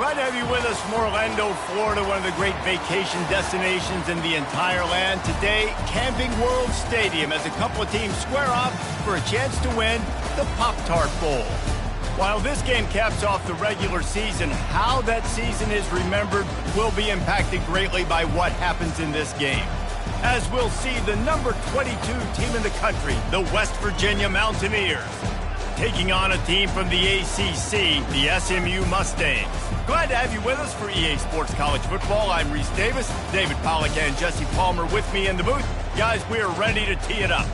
Glad to have you with us from Orlando, Florida, one of the great vacation destinations in the entire land. Today, Camping World Stadium as a couple of teams square off for a chance to win the Pop-Tart Bowl. While this game caps off the regular season, how that season is remembered will be impacted greatly by what happens in this game. As we'll see the number 22 team in the country, the West Virginia Mountaineers, taking on a team from the ACC, the SMU Mustangs. Glad to have you with us for EA Sports College Football. I'm Reese Davis, David Pollack and Jesse Palmer with me in the booth. Guys, we are ready to tee it up.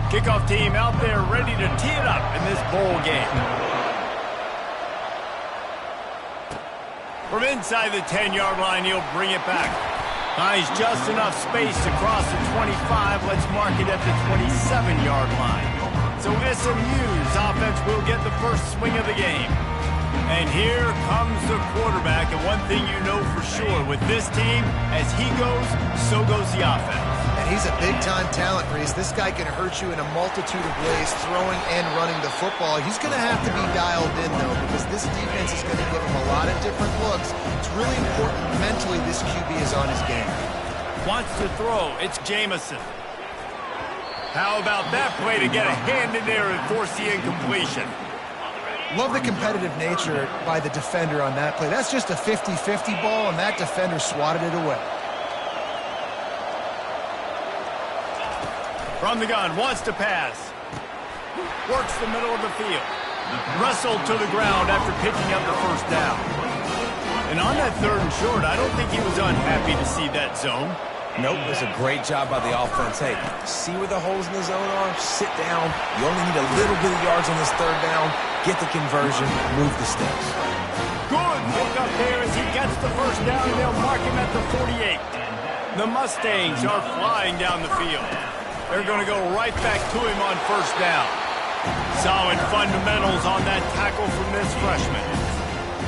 Kickoff team out there ready to tee it up in this bowl game. From inside the 10-yard line, he'll bring it back. Finds just enough space across the 25. Let's mark it at the 27-yard line. So SMU's offense will get the first swing of the game. And here comes the quarterback. And one thing you know for sure, with this team, as he goes, so goes the offense. And he's a big-time talent, Reese. This guy can hurt you in a multitude of ways, throwing and running the football. He's going to have to be dialed in, though, because this defense is going to give him a lot of different looks. It's really important mentally this QB is on his game. Wants to throw. It's Jamison. How about that play to get a hand in there and force the incompletion? Love the competitive nature by the defender on that play. That's just a 50-50 ball, and that defender swatted it away. From the gun, wants to pass. Works the middle of the field. Wrestled to the ground after picking up the first down. And on that third and short, I don't think he was unhappy to see that zone. Nope, it was a great job by the offense. Hey, see where the holes in the zone are? Sit down. You only need a little bit of yards on this third down. Get the conversion, move the sticks. Good pick up there as he gets the first down, and they'll mark him at the 48. The Mustangs are flying down the field. They're going to go right back to him on first down. Solid fundamentals on that tackle from this freshman.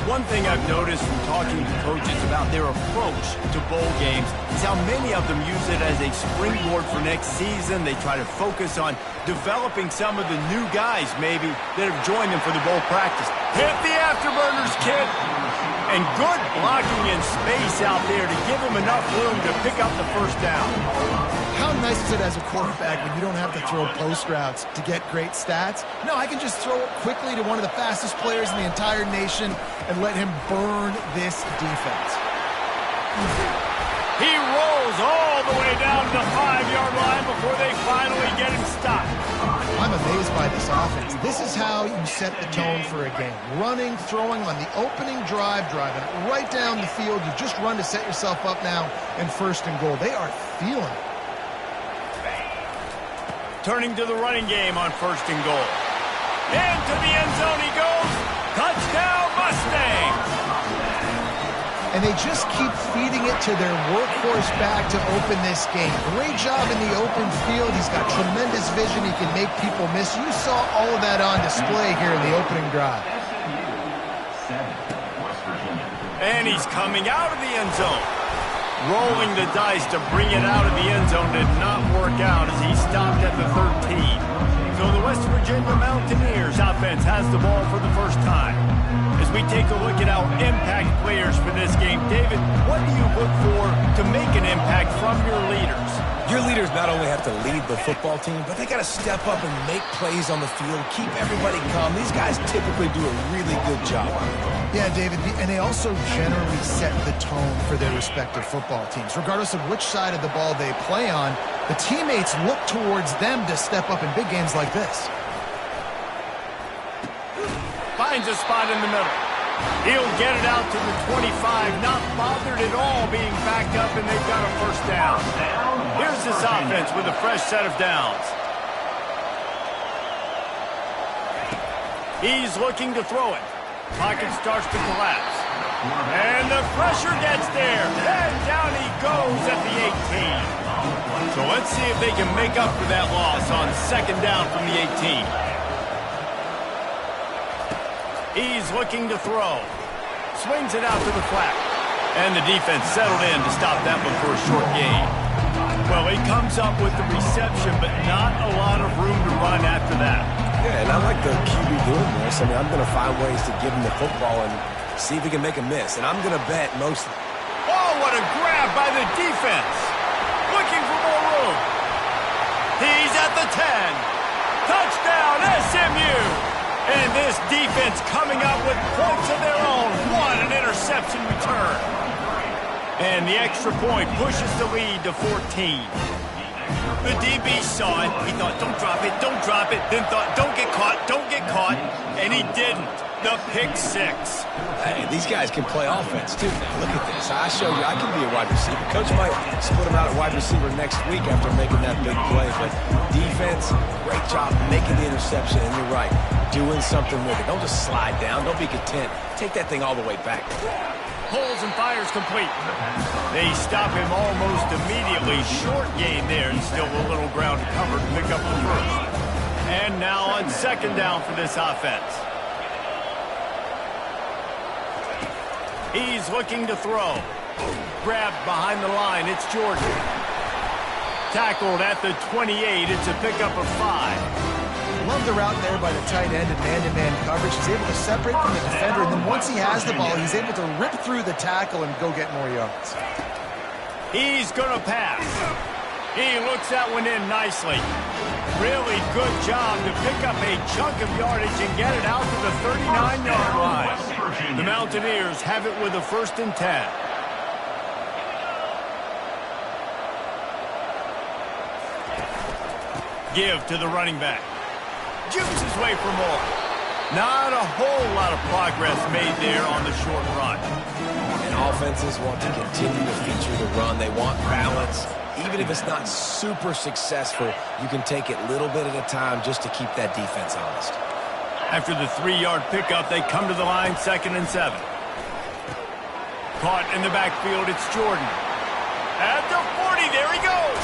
One thing I've noticed from talking to coaches about their approach to bowl games is how many of them use it as a springboard for next season. They try to focus on developing some of the new guys, maybe, that have joined them for the bowl practice. Hit the afterburners, kid! And good blocking in space out there to give him enough room to pick up the first down. How nice is it as a quarterback when you don't have to throw post routes to get great stats? No, I can just throw it quickly to one of the fastest players in the entire nation and let him burn this defense. He rolls all the way down to the 5-yard line before they finally get him stopped. I'm amazed by this offense. This is how you set the tone for a game. Running, throwing on the opening drive, driving right down the field. You just run to set yourself up now in first and goal. They are feeling it. Turning to the running game on first and goal. Into the end zone he goes. Touchdown, Mustangs! And they just keep feeding it to their workhorse back to open this game. Great job in the open field. He's got tremendous vision. He can make people miss. You saw all of that on display here in the opening drive. And he's coming out of the end zone. Rolling the dice to bring it out of the end zone did not work out as he stopped at the 13. So the West Virginia Mountaineers offense has the ball for the first time. As we take a look at our impact players for this game, David, what do you look for to make an impact from your leaders? Your leaders not only have to lead the football team, but they got to step up and make plays on the field, keep everybody calm. These guys typically do a really good job on it. Yeah, David, and they also generally set the tone for their respective football teams. Regardless of which side of the ball they play on, the teammates look towards them to step up in big games like this. Finds a spot in the middle. He'll get it out to the 25, not bothered at all being backed up, and they've got a first down. Here's this offense with a fresh set of downs. He's looking to throw it. Pocket starts to collapse. And the pressure gets there. And down he goes at the 18. So let's see if they can make up for that loss on second down from the 18. He's looking to throw. Swings it out to the flat. And the defense settled in to stop that one for a short gain. Well, he comes up with the reception, but not a lot of room to run after that. Yeah, and I like the QB doing this. I mean, I'm going to find ways to give him the football and see if he can make a miss. And I'm going to bet most... Oh, what a grab by the defense. Looking for more room. He's at the 10. Touchdown, SMU. And this defense coming up with points of their own. What an interception return. And the extra point pushes the lead to 14. The DB saw it. He thought, don't drop it, don't drop it. Then thought, don't get caught, don't get caught. And he didn't. The pick six. Hey, these guys can play offense, too. Now, look at this. I showed you I can be a wide receiver. Coach might split him out at wide receiver next week after making that big play. But defense, great job making the interception. And you're right, doing something with it. Don't just slide down. Don't be content. Take that thing all the way back. Pulls and fires complete. They stop him almost immediately. Short gain there, and still a little ground to cover to pick up the first. And now on second down for this offense. He's looking to throw. Grabbed behind the line. It's Jordan. Tackled at the 28. It's a pickup of 5. Love the route there by the tight end and man-to-man coverage. He's able to separate from the defender, and then once he has the ball, he's able to rip through the tackle and go get more yards. He's going to pass. He looks that one in nicely. Really good job to pick up a chunk of yardage and get it out to the 39-yard line. The Mountaineers have it with a 1st and 10. Give to the running back. Jukes his way for more. Not a whole lot of progress made there on the short run. And offenses want to continue to feature the run. They want balance. Even if it's not super successful, you can take it little bit at a time just to keep that defense honest. After the 3-yard pickup, they come to the line 2nd and 7. Caught in the backfield, it's Jordan. At the 40, there he goes.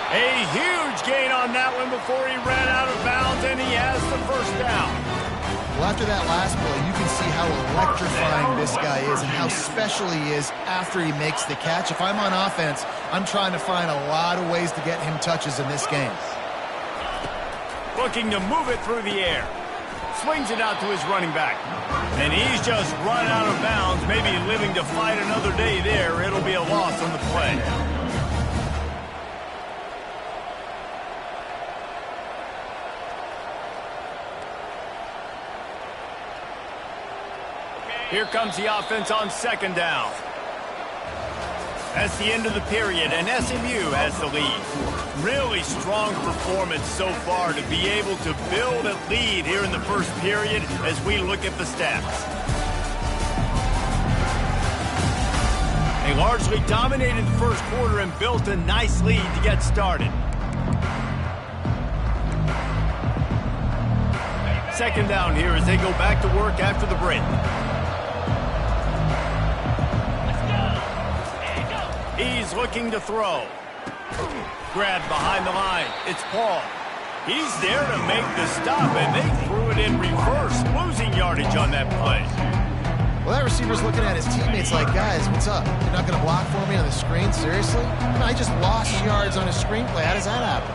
A huge gain on that one before he ran out of bounds, and he has the first down. Well, after that last play, you can see how electrifying this guy is and how special he is after he makes the catch. If I'm on offense, I'm trying to find a lot of ways to get him touches in this game. Looking to move it through the air. Swings it out to his running back. And he's just run out of bounds, maybe living to fight another day there. It'll be a loss on the play. Here comes the offense on 2nd down. That's the end of the period, and SMU has the lead. Really strong performance so far to be able to build a lead here in the first period as we look at the stats. They largely dominated the first quarter and built a nice lead to get started. 2nd down here as they go back to work after the break. He's looking to throw. Grabbed behind the line. It's Paul. He's there to make the stop, and they threw it in reverse, losing yardage on that play. Well, that receiver's looking at his teammates like, guys, what's up? You're not going to block for me on the screen? Seriously? I just lost yards on a screenplay. How does that happen?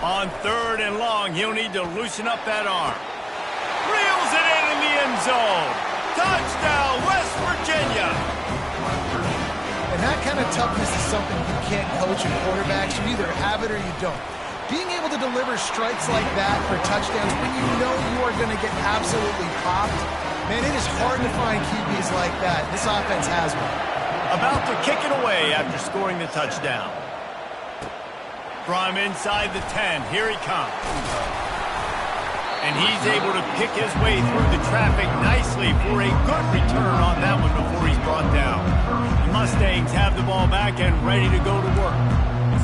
On 3rd and long, he'll need to loosen up that arm. Reels it in the end zone. Touchdown, West Virginia. And that kind of toughness is something you can't coach in quarterbacks. You either have it or you don't. Being able to deliver strikes like that for touchdowns when you know you are going to get absolutely popped, man, it is hard to find QBs like that. This offense has one. About to kick it away after scoring the touchdown. From inside the 10, here he comes. And he's able to pick his way through the traffic nicely for a good return on that one before he's brought down. The Mustangs have the ball back and ready to go to work.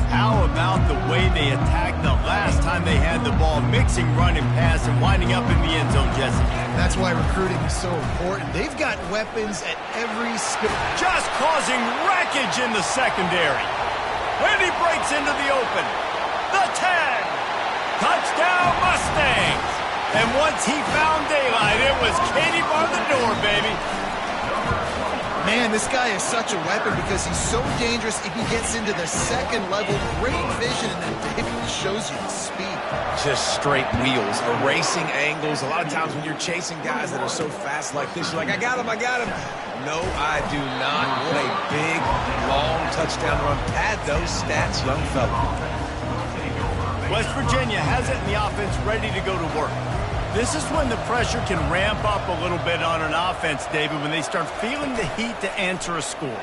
How about the way they attacked the last time they had the ball, mixing run and pass and winding up in the end zone, Jesse? That's why recruiting is so important. They've got weapons at every skill. Just causing wreckage in the secondary. And he breaks into the open. The 10. Touchdown, Mustangs. And once he found daylight, it was Katie bar the door, baby. Man, this guy is such a weapon because he's so dangerous if he gets into the second level. Great vision, and then David shows you the speed. Just straight wheels, erasing angles. A lot of times when you're chasing guys that are so fast like this, you're like, I got him, I got him. No, I do not. What a big, long touchdown run. Pad those stats, young fella. West Virginia has it in the offense ready to go to work. This is when the pressure can ramp up a little bit on an offense, David, when they start feeling the heat to answer a score.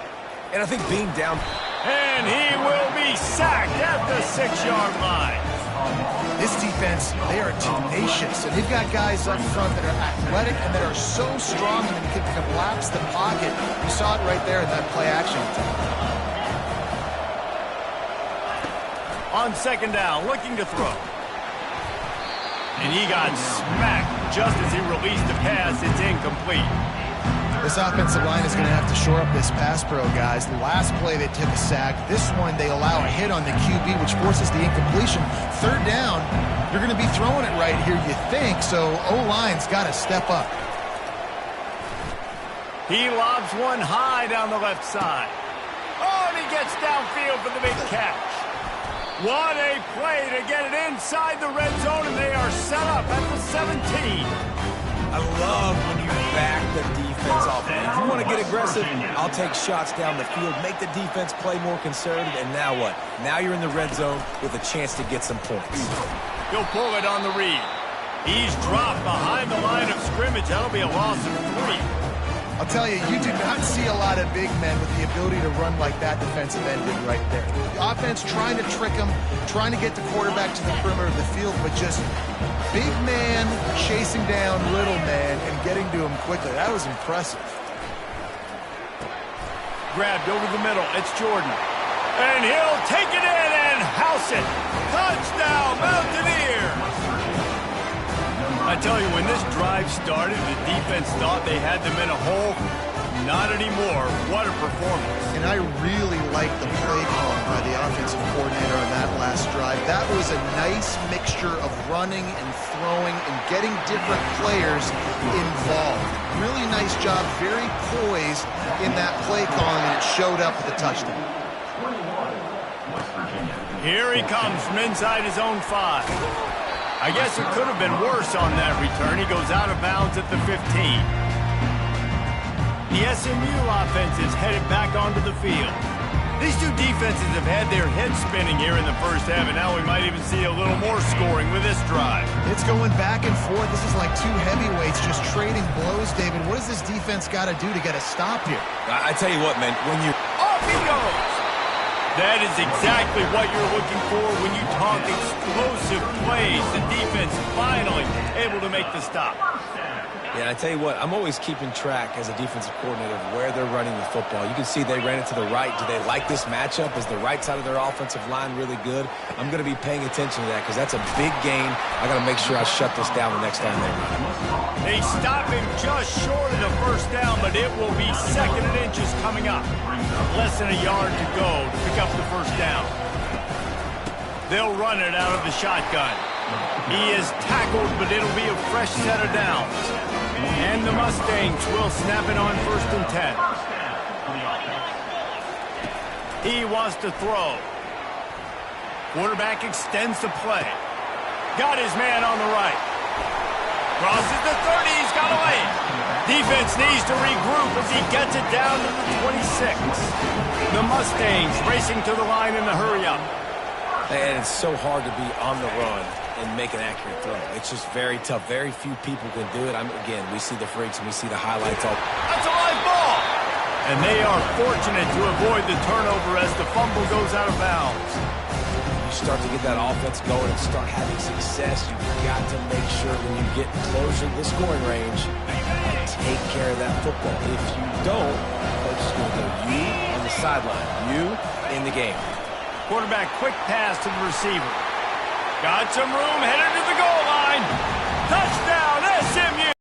And I think being down... And he will be sacked at the 6-yard line. This defense, they are tenacious, and they've got guys up front that are athletic and that are so strong and that can collapse the pocket. You saw it right there in that play action. On second down, looking to throw. And he got smacked just as he released the pass. It's incomplete. This offensive line is going to have to shore up this pass pro, guys. The last play they took a sack. This one they allow a hit on the QB, which forces the incompletion. Third down, you're going to be throwing it right here, you think, so O-line's got to step up. He lobs one high down the left side. Oh, and he gets downfield for the big catch. What a play to get it inside the red zone, and they are set up at the 17. I love when you back the defense off. If you want to get aggressive, I'll take shots down the field, make the defense play more conservative, and now what? Now you're in the red zone with a chance to get some points. He'll pull it on the read. He's dropped behind the line of scrimmage. That'll be a loss of 3. I'll tell you, you do not see a lot of big men with the ability to run like that defensive end did right there. The offense trying to trick him, trying to get the quarterback to the perimeter of the field, but just big man chasing down little man and getting to him quickly. That was impressive. Grabbed over the middle. It's Jordan. And he'll take it in and house it. Touchdown, Mountaineers! I tell you, when this drive started, the defense thought they had them in a hole. Not anymore. What a performance. And I really like the play call by the offensive coordinator on that last drive. That was a nice mixture of running and throwing and getting different players involved. Really nice job, very poised in that play calling, and it showed up with a touchdown. Here he comes from inside his own 5. I guess it could have been worse on that return. He goes out of bounds at the 15. The SMU offense is headed back onto the field. These two defenses have had their heads spinning here in the first half, and now we might even see a little more scoring with this drive. It's going back and forth. This is like two heavyweights just trading blows, David. What does this defense got to do to get a stop here? I tell you what, man, when you... Off he goes! That is exactly what you're looking for when you talk explosive plays. The defense finally able to make the stop. Yeah, I tell you what, I'm always keeping track as a defensive coordinator of where they're running the football. You can see they ran it to the right. Do they like this matchup? Is the right side of their offensive line really good? I'm going to be paying attention to that because that's a big gain. I got to make sure I shut this down the next time they run it. They stop him just short of the first down, but it will be 2nd and inches coming up. Less than a yard to go to pick up the first down. They'll run it out of the shotgun. He is tackled, but it'll be a fresh set of downs. And the Mustangs will snap it on 1st and 10. He wants to throw. Quarterback extends the play. Got his man on the right. Crosses the 30. He's got a lane. Defense needs to regroup as he gets it down to the 26. The Mustangs racing to the line in the hurry-up. And it's so hard to be on the run and make an accurate throw. It's just very tough. Very few people can do it. Again, we see the freaks and we see the highlights. That's a live ball! And they are fortunate to avoid the turnover as the fumble goes out of bounds. You start to get that offense going and start having success. You've got to make sure when you get closer to the scoring range, you take care of that football. If you don't, coach is going to go you on the sideline, you in the game. Quarterback quick pass to the receiver. Got some room, headed to the goal line. Touchdown, SMU!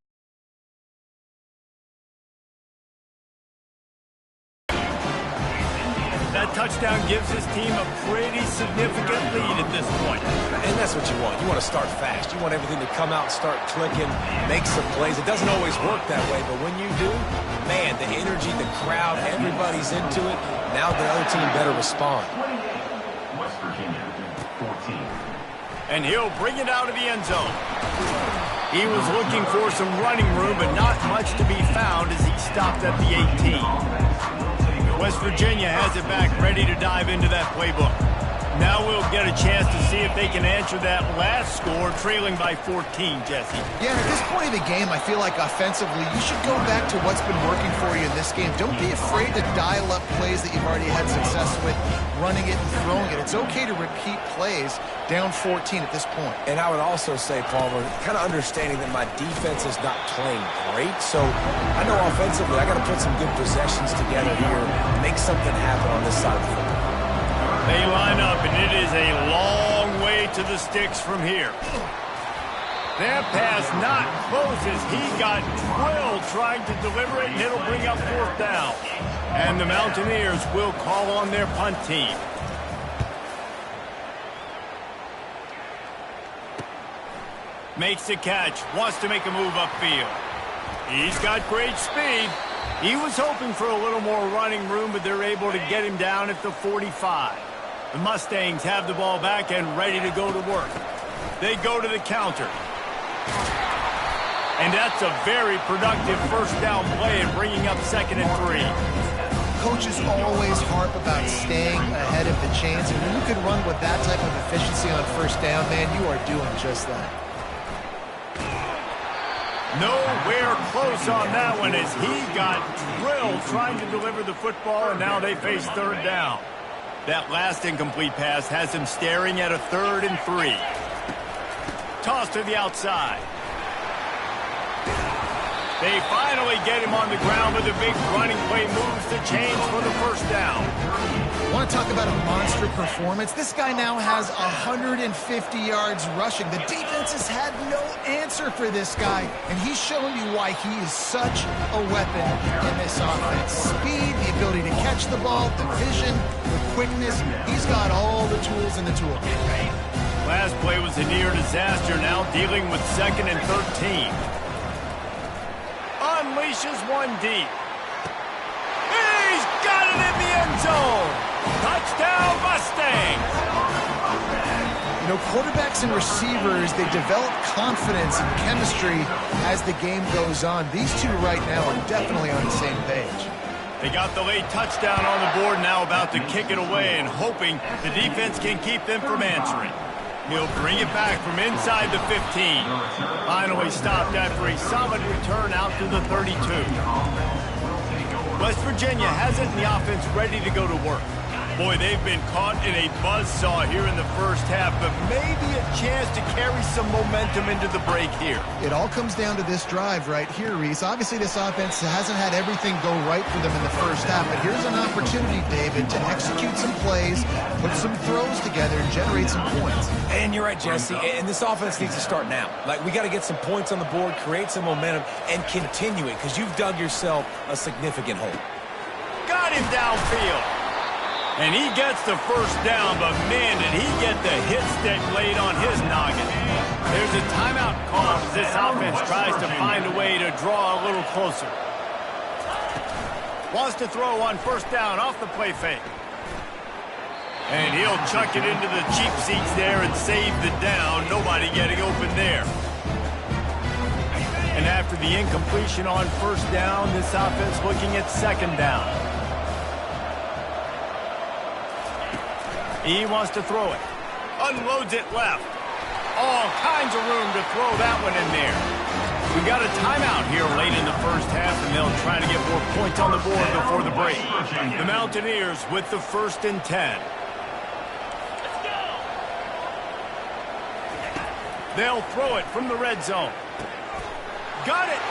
That touchdown gives his team a pretty significant lead at this point. And that's what you want. You want to start fast. You want everything to come out and start clicking, make some plays. It doesn't always work that way, but when you do, man, the energy, the crowd, everybody's into it. Now the other team better respond. West Virginia, 14. And he'll bring it out of the end zone. He was looking for some running room, but not much to be found as he stopped at the 18. West Virginia has it back, ready to dive into that playbook. Now we'll get a chance to see if they can answer that last score, trailing by 14, Jesse. Yeah, at this point of the game, I feel like offensively, you should go back to what's been working for you in this game. Don't be afraid to dial up plays that you've already had success with, running it and throwing it. It's okay to repeat plays down 14 at this point. And I would also say, Palmer, kind of understanding that my defense is not playing great, so I know offensively I got to put some good possessions together here, make something happen on this side of the football. They line up, and it is a long way to the sticks from here. That pass not close as he got drilled trying to deliver it, and it'll bring up 4th down. And the Mountaineers will call on their punt team. Makes the catch, wants to make a move upfield. He's got great speed. He was hoping for a little more running room, but they're able to get him down at the 45. The Mustangs have the ball back and ready to go to work. They go to the counter. And that's a very productive first down play and bringing up 2nd and 3. Coaches always harp about staying ahead of the chains, and when you can run with that type of efficiency on first down, man, you are doing just that. Nowhere close on that one as he got drilled trying to deliver the football, and now they face 3rd down. That last incomplete pass has him staring at a 3rd and 3. Toss to the outside. They finally get him on the ground, but the big running play moves the chains for the first down. Want to talk about a monster performance? This guy now has 150 yards rushing. The defense has had no answer for this guy, and he's showing you why he is such a weapon in this offense. Speed, the ability to catch the ball, the vision, the quickness. He's got all the tools in the tool kit. Last play was a near disaster, now dealing with 2nd and 13. Unleashes one deep. He's got it in the end zone. Touchdown, Mustangs! You know, quarterbacks and receivers, they develop confidence and chemistry as the game goes on. These two right now are definitely on the same page. They got the late touchdown on the board, now about to kick it away and hoping the defense can keep them from answering. He'll bring it back from inside the 15. Finally stopped after a solid return out to the 32. West Virginia has it in the offense ready to go to work. Boy, they've been caught in a buzzsaw here in the first half, but maybe a chance to carry some momentum into the break here. It all comes down to this drive right here, Reese. Obviously, this offense hasn't had everything go right for them in the first half, but here's an opportunity, David, to execute some plays, put some throws together, and generate some points. And you're right, Jesse, and this offense needs to start now. Like, we got to get some points on the board, create some momentum, and continue it, because you've dug yourself a significant hole. Got him downfield. And he gets the first down, but man, did he get the hit stick laid on his noggin. There's a timeout call as this offense tries to find a way to draw a little closer. Wants to throw on first down off the play fake. And he'll chuck it into the cheap seats there and save the down. Nobody getting open there. And after the incompletion on first down, this offense looking at 2nd down. He wants to throw it. Unloads it left. All kinds of room to throw that one in there. We got a timeout here late in the first half, and they'll try to get more points on the board before the break. The Mountaineers with the 1st and 10. They'll throw it from the red zone. Got it.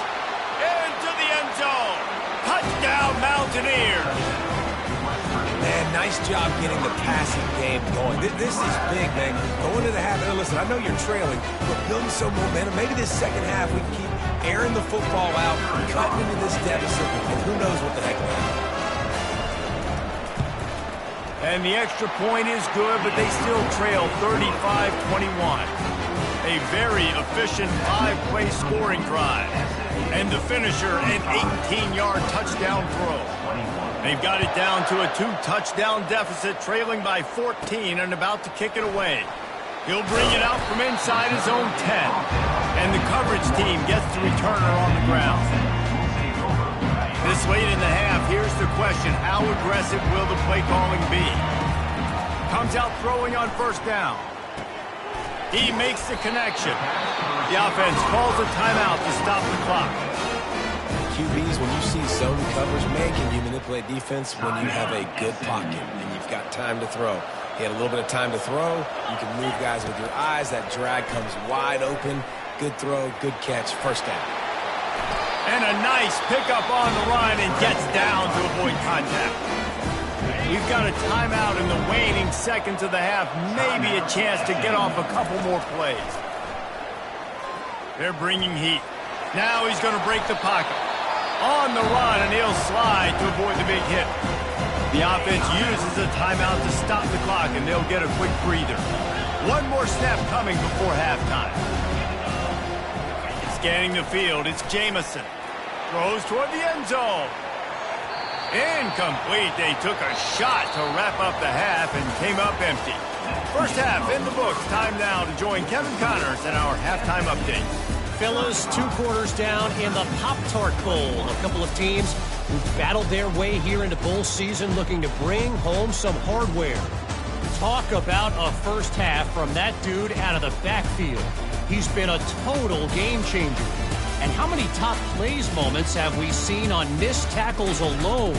Into the end zone. Touchdown, Mountaineers. Man, nice job getting the passing game going. This is big, man. Going to the half. And listen, I know you're trailing, but building some momentum. Maybe this second half we can keep airing the football out, cutting into this deficit, and who knows what the heck will happen. And the extra point is good, but they still trail 35-21. A very efficient 5-play scoring drive. And the finisher, an 18-yard touchdown throw. They've got it down to a 2-touchdown deficit, trailing by 14 and about to kick it away. He'll bring it out from inside his own 10. And the coverage team gets the returner on the ground. This late in the half, here's the question. How aggressive will the play calling be? Comes out throwing on first down. He makes the connection. The offense calls a timeout to stop the clock. QBs, when you see zone coverage, man, can you manipulate defense when you have a good pocket and you've got time to throw. He had a little bit of time to throw. You can move guys with your eyes. That drag comes wide open. Good throw, good catch, first down. And a nice pickup on the run and gets down to avoid contact. We've got a timeout in the waning seconds of the half. Maybe a chance to get off a couple more plays. They're bringing heat. Now he's going to break the pocket. On the run, and he'll slide to avoid the big hit. The offense uses a timeout to stop the clock, and they'll get a quick breather. One more snap coming before halftime. Scanning the field, it's Jamison. Throws toward the end zone. Incomplete. They took a shot to wrap up the half and came up empty. First half in the books. Time now to join Kevin Connors in our halftime update. Fellas, 2 quarters down in the Pop-Tart Bowl. A couple of teams who've battled their way here into bowl season looking to bring home some hardware. Talk about a first half from that dude out of the backfield. He's been a total game changer. And how many top plays moments have we seen on missed tackles alone?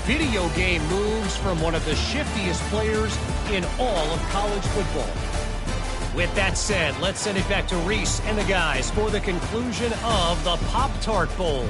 Video game moves from one of the shiftiest players in all of college football. With that said, let's send it back to Reese and the guys for the conclusion of the Pop-Tart Bowl.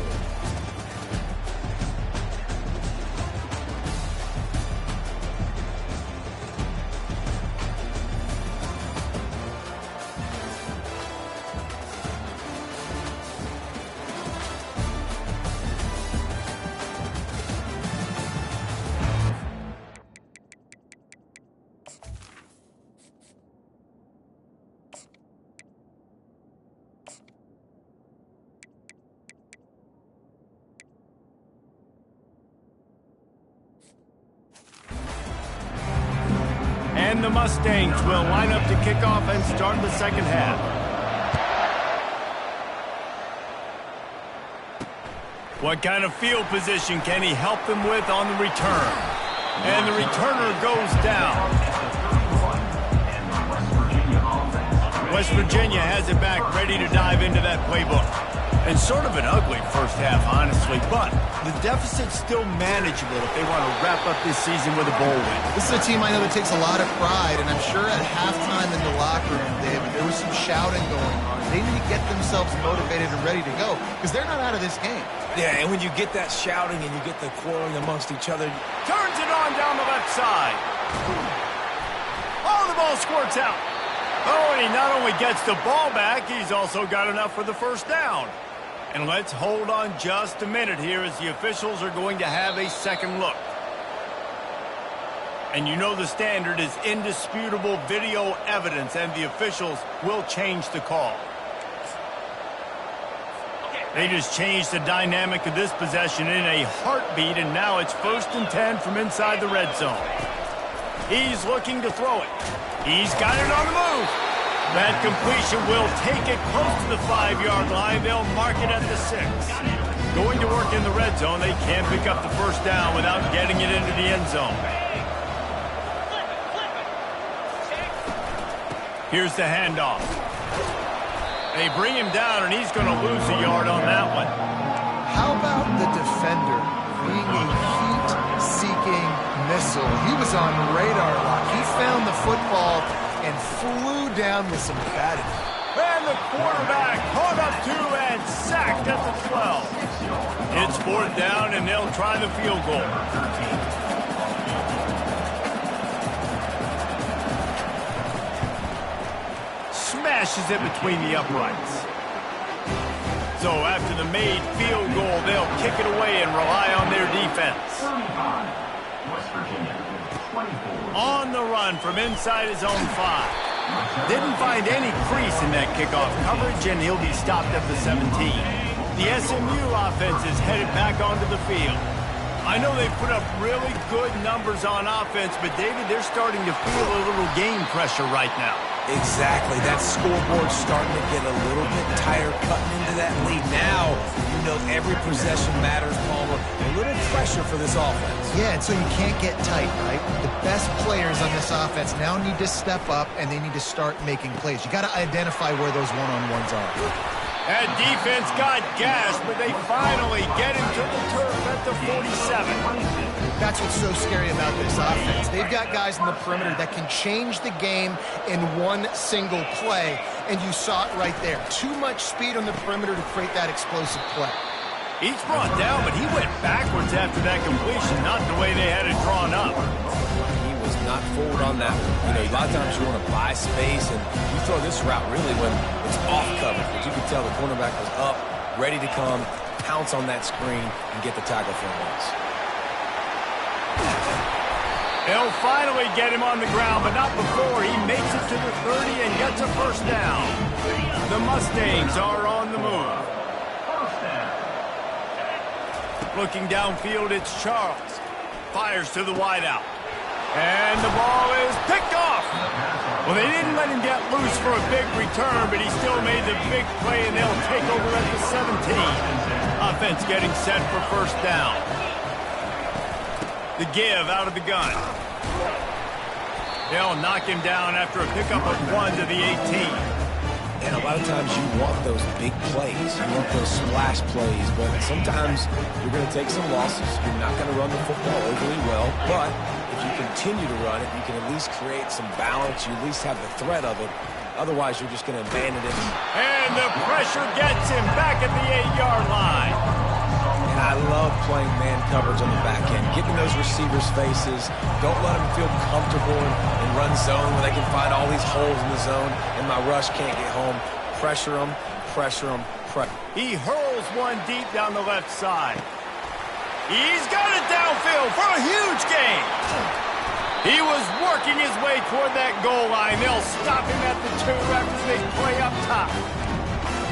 And the Mustangs will line up to kick off and start the second half. What kind of field position can he help them with on the return? And the returner goes down. West Virginia has it back, ready to dive into that playbook. And sort of an ugly first half, honestly, but the deficit's still manageable if they want to wrap up this season with a bowl win. This is a team I know that takes a lot of pride, and I'm sure at halftime in the locker room, David, there was some shouting going on. They need to get themselves motivated and ready to go, because they're not out of this game. Yeah, and when you get that shouting and you get the quarreling amongst each other. Turns it on down the left side. Oh, the ball squirts out. Oh, and he not only gets the ball back, he's also got enough for the first down. And let's hold on just a minute here as the officials are going to have a second look. And you know the standard is indisputable video evidence, and the officials will change the call. They just changed the dynamic of this possession in a heartbeat, and now it's 1st and 10 from inside the red zone. He's looking to throw it. He's got it on the move. That completion will take it close to the 5-yard line. They'll mark it at the 6. Going to work in the red zone. They can't pick up the first down without getting it into the end zone. Here's the handoff. They bring him down, and he's going to lose a yard on that one. How about the defender being a heat-seeking missile? He was on radar lock. He found the football and flew down with some batting. And the quarterback caught up to and sacked at the 12. It's 4th down, and they'll try the field goal. Smashes it between the uprights. So after the made field goal, they'll kick it away and rely on their defense. 35, West Virginia. On the run from inside his own 5. Didn't find any crease in that kickoff coverage, and he'll be stopped at the 17. The SMU offense is headed back onto the field. I know they put up really good numbers on offense, but, David, they're starting to feel a little game pressure right now. Exactly. That scoreboard's starting to get a little bit tighter cutting into that lead. Now, you know every possession matters, Palmer. A little pressure for this offense. Yeah, and so you can't get tight, right? The best players on this offense now need to step up, and they need to start making plays. You got to identify where those one-on-ones are. That defense got gassed, but they finally get him to the turf at the 47. That's what's so scary about this offense. They've got guys in the perimeter that can change the game in one single play, and you saw it right there. Too much speed on the perimeter to create that explosive play. He's brought down, but he went backwards after that completion, not the way they had it drawn up. He was not forward on that one. You know, a lot of times you want to buy space, and you throw this route really when it's off cover. But you can tell the cornerback was up, ready to come, pounce on that screen, and get the tackle for a once. They'll finally get him on the ground, but not before he makes it to the 30 and gets a first down. The Mustangs are on the move. Looking downfield, it's Charles. Fires to the wideout. And the ball is picked off. Well, they didn't let him get loose for a big return, but he still made the big play, and they'll take over at the 17. Offense getting set for first down. The give out of the gun. They'll knock him down after a pickup of 1 to the 18. And a lot of times you want those big plays. You want those splash plays, but sometimes you're going to take some losses. You're not going to run the football overly well, but if you continue to run it, you can at least create some balance. You at least have the threat of it. Otherwise, you're just going to abandon it. And the pressure gets him back at the 8-yard line. And I love playing man coverage on the back end, getting those receivers' faces. Don't let them feel comfortable in run zone where they can find all these holes in the zone and my rush can't get home. Pressure them, pressure them, pressure. He hurls one deep down the left side. He's got it downfield for a huge gain. He was working his way toward that goal line. They'll stop him at the 2 after they play up top.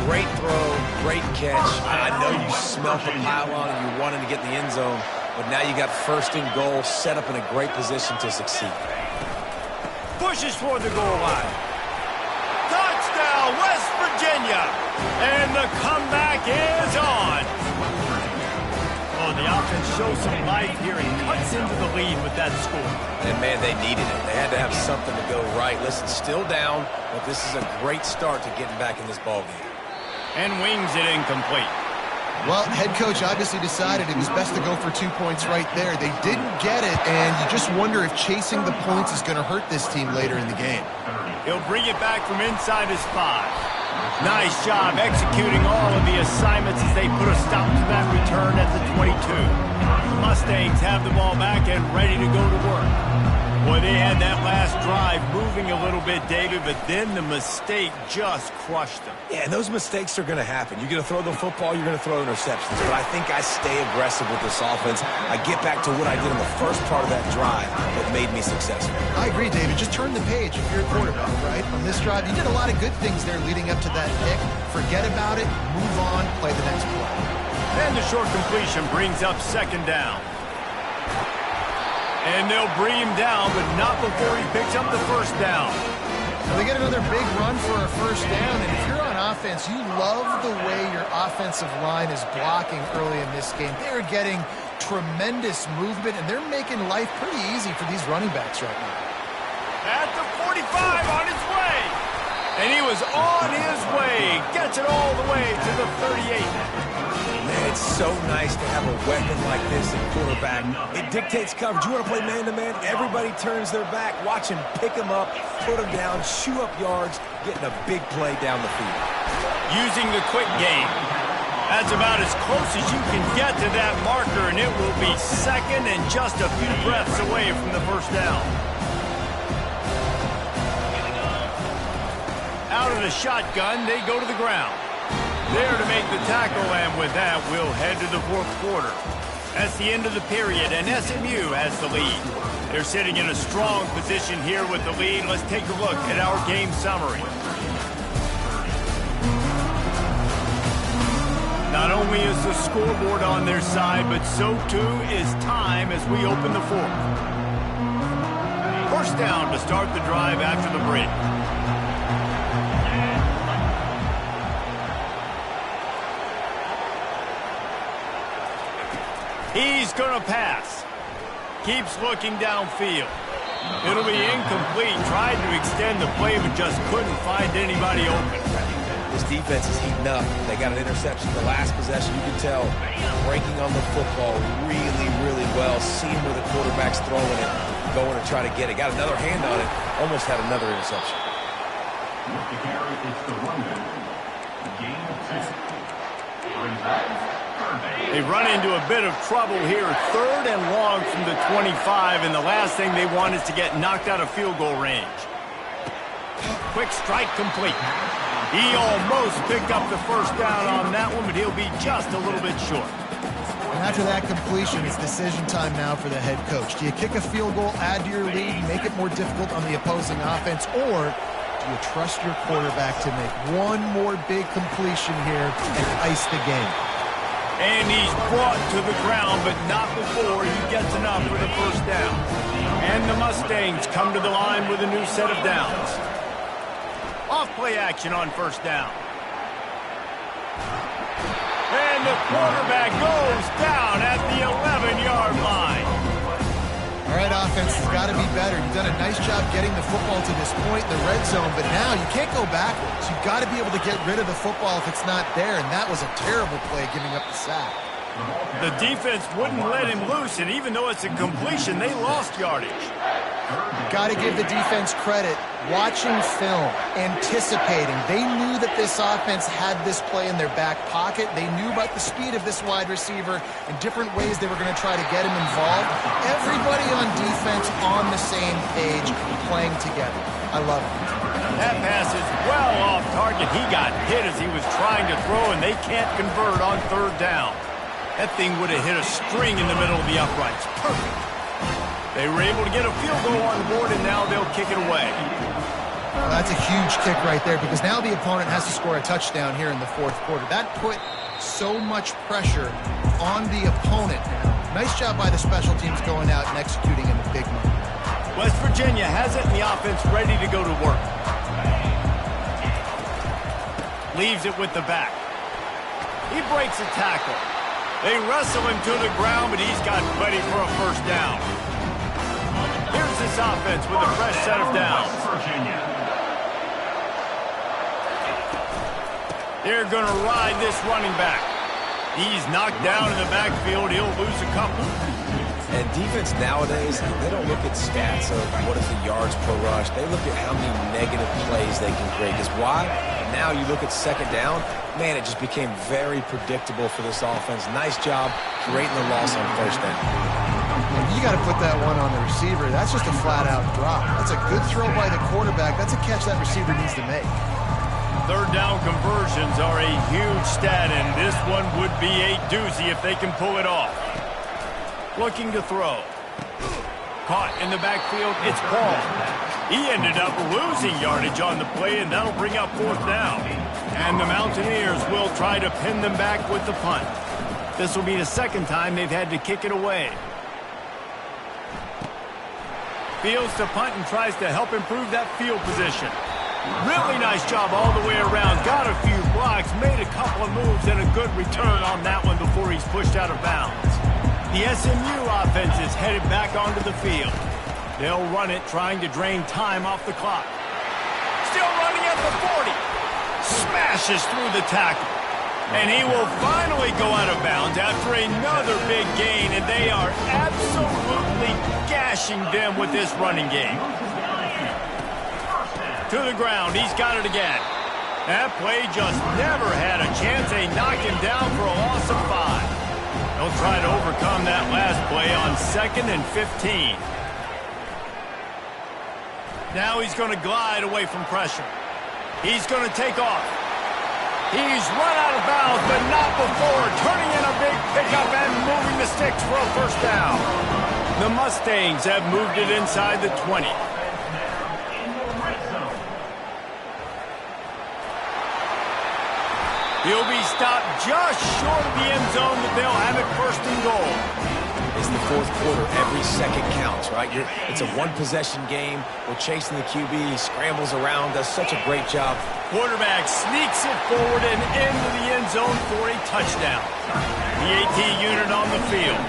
Great throw, great catch. I know you smelt the pylon and you wanted to get in the end zone, but now you got first and goal, set up in a great position to succeed. Pushes toward the goal line. Touchdown, West Virginia. And the comeback is on. Oh, the offense shows some life here and cuts into the lead with that score. And, man, they needed it. They had to have something to go right. Listen, still down, but this is a great start to getting back in this ballgame. And wings it incomplete. Well, head coach obviously decided it was best to go for 2 points right there. They didn't get it, and you just wonder if chasing the points is going to hurt this team later in the game. He'll bring it back from inside his 5. Nice job executing all of the assignments as they put a stop to that return at the 22. The Mustangs have the ball back and ready to go to work. Boy, they had that last drive moving a little bit, David, but then the mistake just crushed them. Yeah, and those mistakes are going to happen. You're going to throw the football, you're going to throw interceptions. But I think I stay aggressive with this offense. I get back to what I did in the first part of that drive that made me successful. I agree, David. Just turn the page if you're a quarterback, right? On this drive, you did a lot of good things there leading up to that pick. Forget about it, move on, play the next play. And the short completion brings up second down. And they'll bring him down, but not before he picks up the first down. Well, they get another big run for a first down, and if you're on offense, you love the way your offensive line is blocking early in this game. They're getting tremendous movement, and they're making life pretty easy for these running backs right now. At the 45, on his way. And he was on his way. Gets it all the way to the 38. Man, it's so nice to have a weapon like this in quarterback. It dictates coverage. You want to play man-to-man? Everybody turns their back. Watch him pick him up, put him down, chew up yards, getting a big play down the field. Using the quick game. That's about as close as you can get to that marker, and it will be second and just a few breaths away from the first down. Out of the shotgun, they go to the ground. There to make the tackle, and with that, we'll head to the fourth quarter. That's the end of the period, and SMU has the lead. They're sitting in a strong position here with the lead. Let's take a look at our game summary. Not only is the scoreboard on their side, but so too is time as we open the fourth. First down to start the drive after the break. He's going to pass. Keeps looking downfield. It'll be incomplete. Tried to extend the play, but just couldn't find anybody open. This defense is heating up. They got an interception the last possession. You can tell breaking on the football really, really well. Seeing where the quarterback's throwing it, going to try to get it. Got another hand on it. Almost had another interception. With the carry, it's the running. Gain of 2. Brings up third down. They run into a bit of trouble here. 3rd and long from the 25, and the last thing they want is to get knocked out of field goal range. Quick strike complete. He almost picked up the first down on that one, but he'll be just a little bit short. And after that completion, it's decision time now for the head coach. Do you kick a field goal, add to your lead, make it more difficult on the opposing offense, or do you trust your quarterback to make one more big completion here and ice the game? And he's brought to the ground, but not before he gets enough for the first down. And the Mustangs come to the line with a new set of downs. Off play action on first down. And the quarterback goes down at the 11-yard line. All right, offense has got to be better. You've done a nice job getting the football to this point in the red zone, but now you can't go backwards. You've got to be able to get rid of the football if it's not there, and that was a terrible play giving up the sack. The defense wouldn't let him loose, and even though it's a completion, they lost yardage. Got to give the defense credit. Watching film, anticipating. They knew that this offense had this play in their back pocket. They knew about the speed of this wide receiver and different ways they were going to try to get him involved. Everybody on defense on the same page, playing together. I love it. That pass is well off target. He got hit as he was trying to throw, and they can't convert on 3rd down. That thing would have hit a string in the middle of the uprights. Perfect. They were able to get a field goal on the board, and now they'll kick it away. Well, that's a huge kick right there because now the opponent has to score a touchdown here in the 4th quarter. That put so much pressure on the opponent now. Nice job by the special teams going out and executing in the big moment. West Virginia has it, and the offense ready to go to work. Leaves it with the back. He breaks a tackle. They wrestle him to the ground, but he's got plenty for a first down. Here's this offense with a fresh set of downs. They're going to ride this running back. He's knocked down in the backfield. He'll lose a couple. And defense nowadays, they don't look at stats of what is the yards per rush. They look at how many negative plays they can create. Because why? Now you look at 2nd down, man, it just became very predictable for this offense. Nice job creating the loss on 1st down. You got to put that one on the receiver. That's just a flat-out drop. That's a good throw by the quarterback. That's a catch that receiver needs to make. 3rd down conversions are a huge stat, and this one would be a doozy if they can pull it off. Looking to throw. Caught in the backfield, it's Paul. He ended up losing yardage on the play, and that'll bring up 4th down. And the Mountaineers will try to pin them back with the punt. This will be the 2nd time they've had to kick it away. Fields to punt and tries to help improve that field position. Really nice job all the way around. Got a few blocks, made a couple of moves, and a good return on that one before he's pushed out of bounds. The SMU offense is headed back onto the field. They'll run it, trying to drain time off the clock. Still running at the 40. Smashes through the tackle. And he will finally go out of bounds after another big gain, and they are absolutely gashing them with this running game. To the ground, he's got it again. That play just never had a chance. They knocked him down for a loss of 5. They'll try to overcome that last play on 2nd and 15. Now he's going to glide away from pressure. He's going to take off. He's run out of bounds, but not before turning in a big pickup and moving the sticks for a first down. The Mustangs have moved it inside the 20. He'll be stopped just short of the end zone, but they'll have it first and goal. It's the fourth quarter. Every second counts, right? It's a one-possession game. We're chasing the QB. He scrambles around, does such a great job. Quarterback sneaks it forward and into the end zone for a touchdown. The AT unit on the field.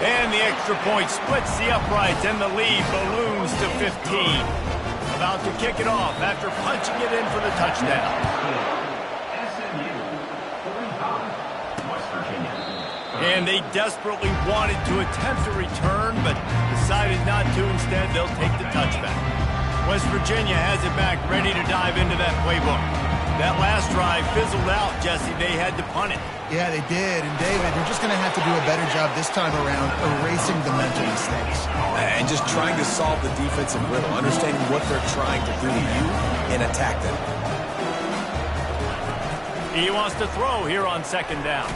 And the extra point splits the uprights, and the lead balloons to 15. About to kick it off after punching it in for the touchdown. And they desperately wanted to attempt a return, but decided not to. Instead, they'll take the touchback. West Virginia has it back, ready to dive into that playbook. That last drive fizzled out, Jesse. They had to punt it. Yeah, they did. And, David, they're just going to have to do a better job this time around erasing the mental mistakes. And just trying to solve the defensive riddle, understanding what they're trying to do to you and attack them. He wants to throw here on second down.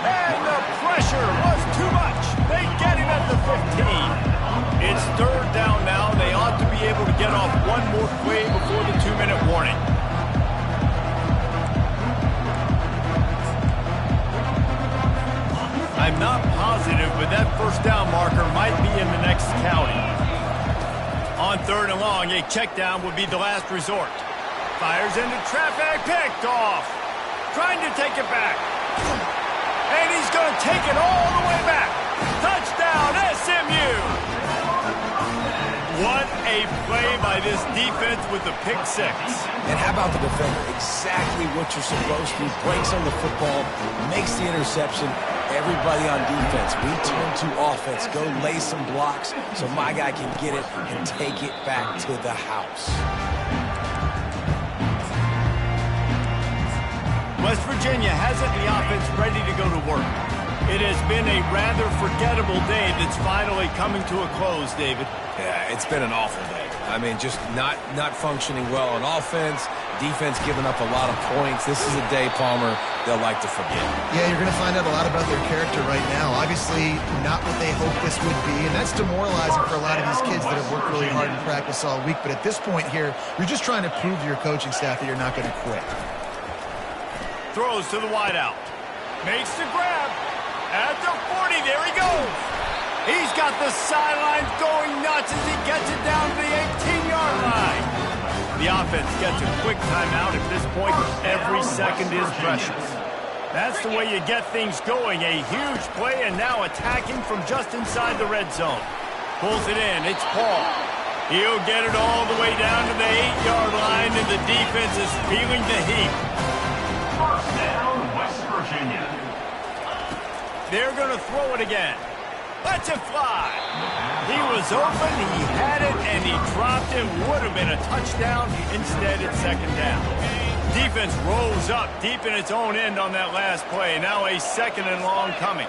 And the pressure was too much. They get him at the 15. It's third down now. They ought to be able to get off one more play before the 2-minute warning. I'm not positive, but that first down marker might be in the next county. On third and long, a check down would be the last resort. Fires into traffic, picked off. Trying to take it back. And he's going to take it all the way back. Touchdown, SMU! What a play by this defense with the pick six. And how about the defender? Exactly what you're supposed to. Breaks on the football, makes the interception. Everybody on defense, we turn to offense. Go lay some blocks so my guy can get it and take it back to the house. West Virginia has it, the offense ready to go to work. It has been a rather forgettable day that's finally coming to a close, David. Yeah, it's been an awful day. I mean, just not functioning well on offense, defense giving up a lot of points. This is a day, Palmer, they'll like to forget. Yeah, you're going to find out a lot about their character right now. Obviously, not what they hoped this would be, and that's demoralizing for a lot of these kids that have worked really hard in practice all week. But at this point here, you're just trying to prove to your coaching staff that you're not going to quit. Throws to the wideout. Makes the grab. At the 40, there he goes. He's got the sidelines going nuts as he gets it down to the 18-yard line. The offense gets a quick timeout. At this point, every second is precious. That's the way you get things going. A huge play, and now attacking from just inside the red zone. Pulls it in. It's Paul. He'll get it all the way down to the 8-yard line, and the defense is feeling the heat. First down, West Virginia. They're going to throw it again. Let's it fly. He was open, he had it, and he dropped it. Would have been a touchdown. Instead, it's second down. Defense rolls up deep in its own end on that last play. Now a second and long coming.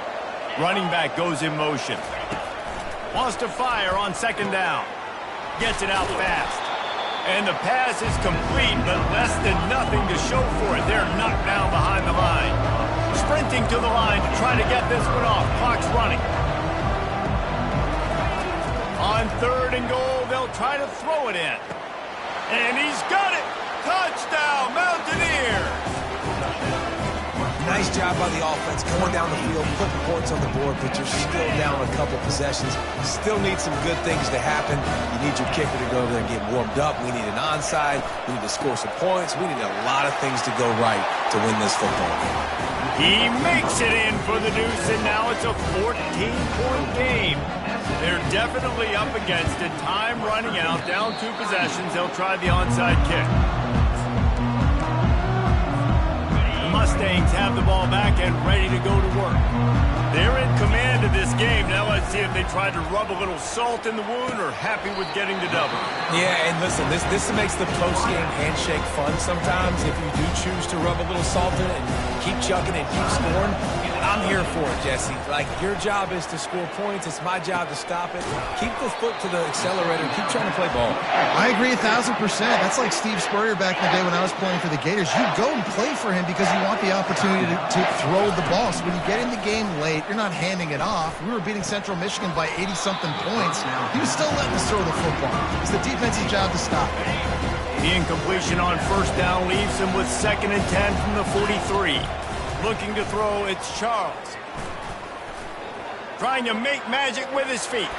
Running back goes in motion. Wants to fire on second down. Gets it out fast. And the pass is complete, but less than nothing to show for it. They're knocked down behind the line. Sprinting to the line to try to get this one off. Clock's running. On third and goal, they'll try to throw it in. And he's got it. Touchdown, Mountaineers. Nice job by the offense, going down the field, putting points on the board, but you're still down a couple possessions. Still need some good things to happen. You need your kicker to go over there and get warmed up. We need an onside. We need to score some points. We need a lot of things to go right to win this football game. He makes it in for the deuce, and now it's a 14-point game. They're definitely up against it. Time running out, down 2 possessions. They'll try the onside kick. Mustangs have the ball back and ready to go to work. They're in command of this game. Now let's see if they try to rub a little salt in the wound or happy with getting the double. Yeah, and listen, this makes the post-game handshake fun sometimes if you do choose to rub a little salt in it and keep chucking and keep scoring. I'm here for it, Jesse. Like, your job is to score points. It's my job to stop it. Keep the foot to the accelerator. Keep trying to play ball. I agree 1,000%. That's like Steve Spurrier back in the day when I was playing for the Gators. You go and play for him because you want the opportunity to throw the ball. So when you get in the game late, You're not handing it off. We were beating Central Michigan by 80-something points. He was still letting us throw the football. It's the defense's job to stop it. The incompletion on first down leaves him with 2nd and 10 from the 43. Looking to throw, it's Charles. Trying to make magic with his feet.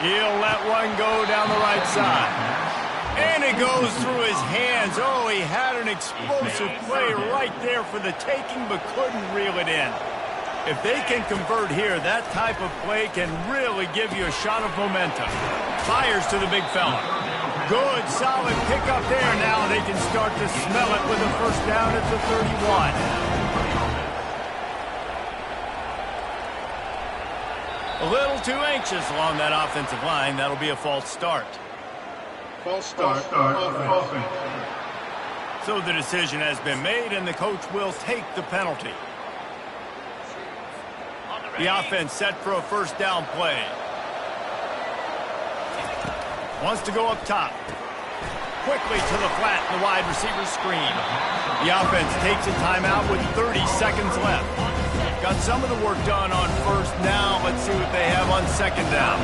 He'll let one go down the right side. And it goes through his hands. Oh, he had an explosive play right there for the taking, but couldn't reel it in. If they can convert here, that type of play can really give you a shot of momentum. Fires to the big fella. Good, solid pickup there. Now they can start to smell it with a first down at the 31. A little too anxious along that offensive line. That'll be a false start. False start. Offense. So the decision has been made, and the coach will take the penalty. The offense set for a first down play. Wants to go up top. Quickly to the flat, the wide receiver screen. The offense takes a timeout with 30 seconds left. Got some of the work done on first. Now let's see what they have on second down.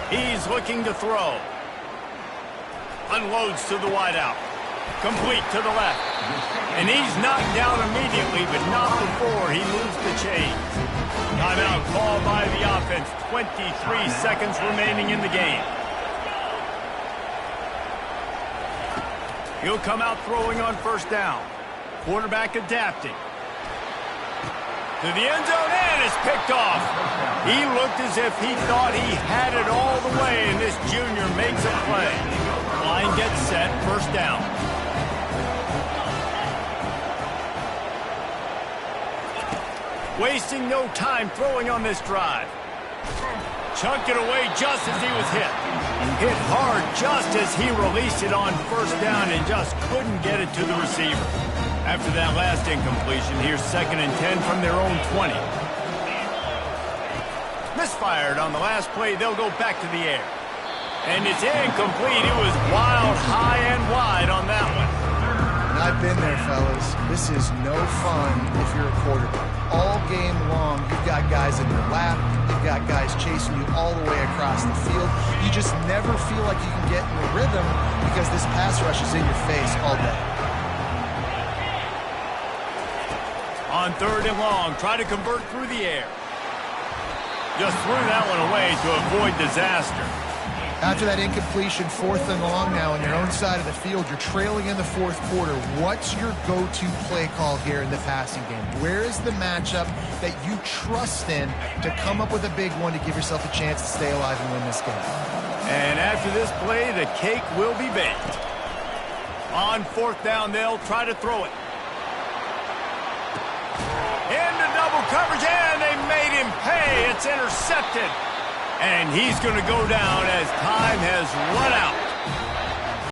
He's looking to throw. Unloads to the wideout. Complete to the left. And he's knocked down immediately, but not before he moves the chains. Timeout called by the offense. 23 seconds remaining in the game. He'll come out throwing on first down. Quarterback adapting. To the end zone, and it's picked off. He looked as if he thought he had it all the way, and this junior makes a play. Line gets set, first down. Wasting no time throwing on this drive. Chunked it away just as he was hit. Hit hard just as he released it on first down and just couldn't get it to the receiver. After that last incompletion, here's 2nd and 10 from their own 20. Misfired on the last play. They'll go back to the air. And it's incomplete. It was wild, high and wide on that one. And I've been there, fellas. This is no fun if you're a quarterback. All game long, you've got guys in your lap. You've got guys chasing you all the way across the field. You just never feel like you can get in the rhythm because this pass rush is in your face all day. On 3rd and long, try to convert through the air. Just threw that one away to avoid disaster. After that incompletion, 4th and long now on your own side of the field, you're trailing in the 4th quarter. What's your go-to play call here in the passing game? Where is the matchup that you trust in to come up with a big one to give yourself a chance to stay alive and win this game? And after this play, the cake will be baked. On 4th down, they'll try to throw it. Into double coverage, and they made him pay. It's intercepted. And he's going to go down as time has run out.